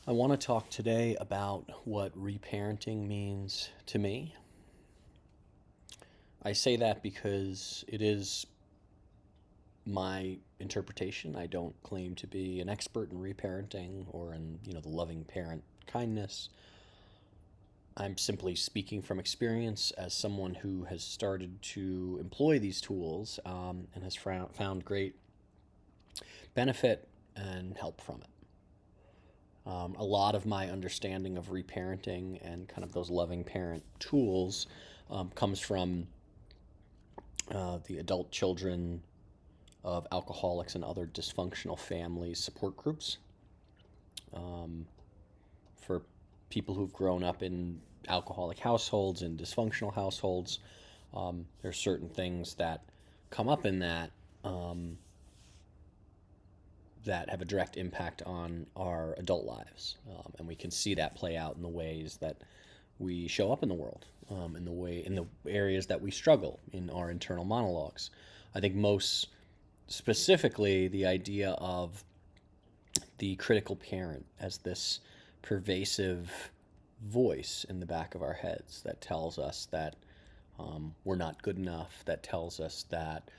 I want to talk today about what reparenting means to me. I say that because it is my interpretation. I don't claim to be an expert in reparenting or in, the loving parent kindness. I'm simply speaking from experience as someone who has started to employ these tools and has found great benefit and help from it. A lot of my understanding of reparenting and kind of those loving parent tools comes from the adult children of alcoholics and other dysfunctional families support groups. For people who've grown up in alcoholic households and dysfunctional households, there are certain things that come up in that have a direct impact on our adult lives, and we can see that play out in the ways that we show up in the world, in the areas that we struggle in our internal monologues. I think most specifically the idea of the critical parent as this pervasive voice in the back of our heads that tells us that we're not good enough, that tells us that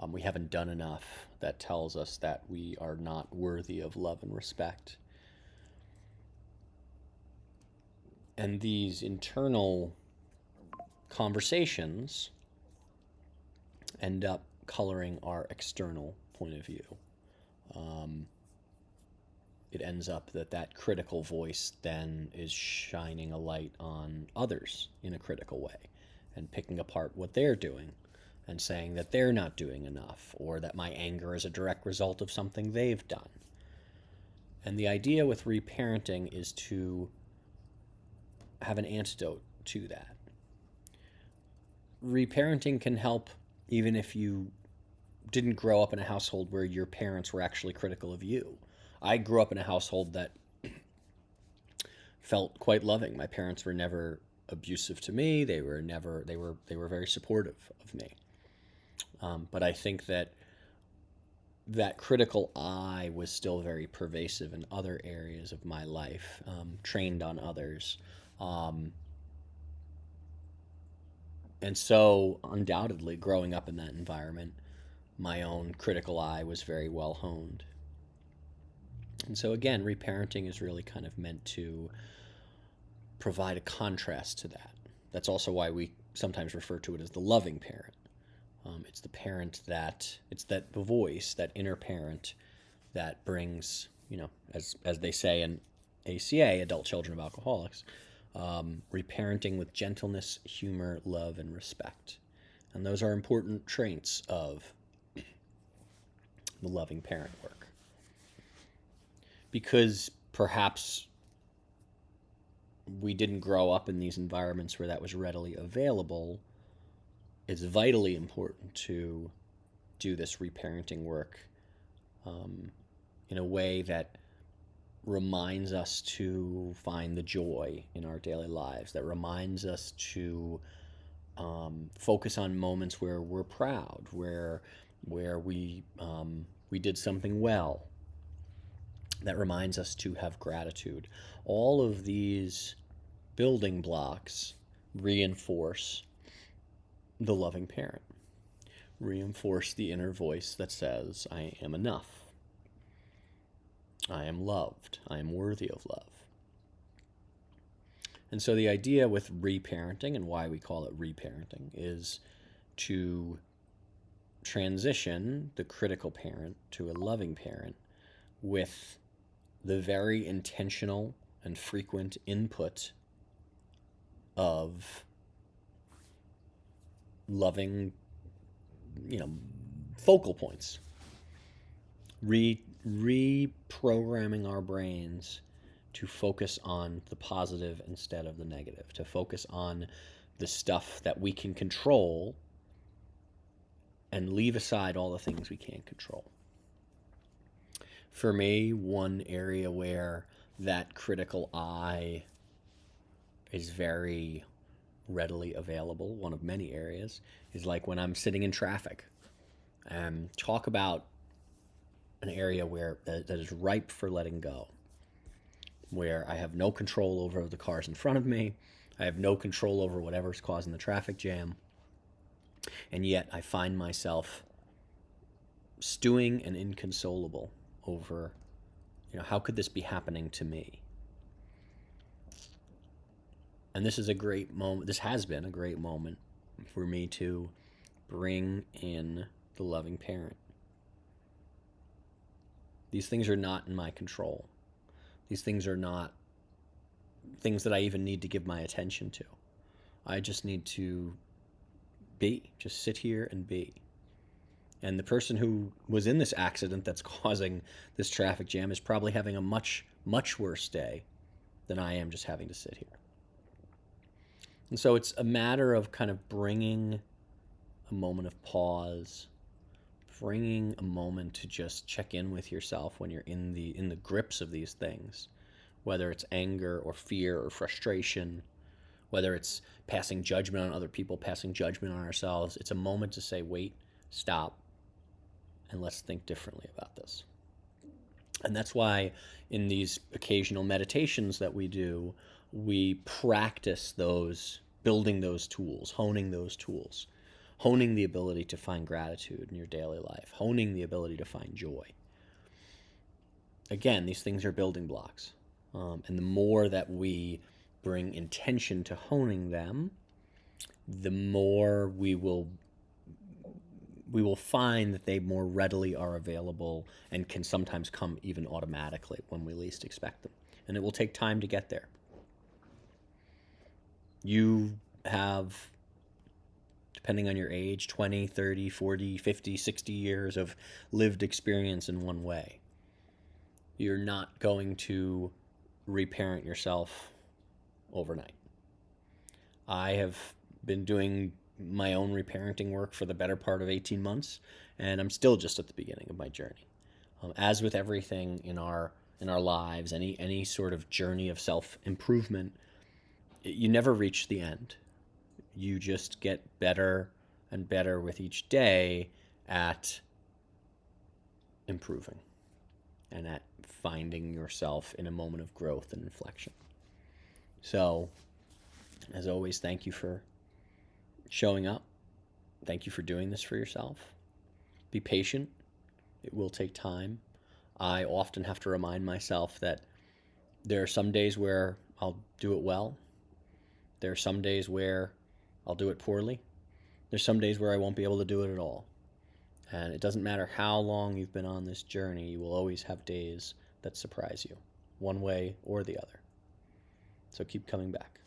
we haven't done enough, that tells us that we are not worthy of love and respect. And these internal conversations end up coloring our external point of view. It ends up that critical voice then is shining a light on others in a critical way and picking apart what they're doing and saying that they're not doing enough, or that my anger is a direct result of something they've done. And the idea with reparenting is to have an antidote to that. Reparenting can help even if you didn't grow up in a household where your parents were actually critical of you. I grew up in a household that felt quite loving. My parents were never abusive to me. They were very supportive of me. But I think that critical eye was still very pervasive in other areas of my life, trained on others. And so, undoubtedly, growing up in that environment, my own critical eye was very well honed. And so, again, reparenting is really kind of meant to provide a contrast to that. That's also why we sometimes refer to it as the loving parent. It's the parent it's the voice, that inner parent that brings, as they say in ACA, Adult Children of Alcoholics, reparenting with gentleness, humor, love, and respect. And those are important traits of the loving parent work. Because perhaps we didn't grow up in these environments where that was readily available, it's vitally important to do this reparenting work in a way that reminds us to find the joy in our daily lives, that reminds us to focus on moments where we're proud, where we did something well, that reminds us to have gratitude. All of these building blocks reinforce the loving parent, reinforce the inner voice that says, I am enough. I am loved. I am worthy of love. And so the idea with reparenting, and why we call it reparenting, is to transition the critical parent to a loving parent with the very intentional and frequent input of loving, focal points. Reprogramming our brains to focus on the positive instead of the negative, to focus on the stuff that we can control and leave aside all the things we can't control. For me, one area where that critical eye is very readily available, one of many areas, is like when I'm sitting in traffic. Talk about an area where that is ripe for letting go. where I have no control over the cars in front of me. I have no control over whatever's causing the traffic jam. And yet I find myself stewing and inconsolable over, how could this be happening to me? And this is a great moment. This has been a great moment for me to bring in the loving parent. These things are not in my control. These things are not things that I even need to give my attention to. I just need to just sit here and be. And the person who was in this accident that's causing this traffic jam is probably having a much, much worse day than I am just having to sit here. And so it's a matter of kind of bringing a moment of pause, bringing a moment to just check in with yourself when you're in the grips of these things, whether it's anger or fear or frustration, whether it's passing judgment on other people, passing judgment on ourselves. It's a moment to say, wait, stop, and let's think differently about this. And that's why in these occasional meditations that we do, we practice building those tools, honing those tools, honing the ability to find gratitude in your daily life, honing the ability to find joy. Again, these things are building blocks. And the more that we bring intention to honing them, the more we will find that they more readily are available and can sometimes come even automatically when we least expect them. And it will take time to get there. You have, depending on your age, 20, 30, 40, 50, 60 years of lived experience in one way. You're not going to reparent yourself overnight. I have been doing my own reparenting work for the better part of 18 months, and I'm still just at the beginning of my journey. As with everything in our lives, any sort of journey of self-improvement, you never reach the end. You just get better and better with each day at improving and at finding yourself in a moment of growth and inflection. So, as always, thank you for showing up. Thank you for doing this for yourself. Be patient. It will take time. I often have to remind myself that there are some days where I'll do it well. There are some days where I'll do it poorly. There's some days where I won't be able to do it at all. And it doesn't matter how long you've been on this journey, you will always have days that surprise you, one way or the other. So keep coming back.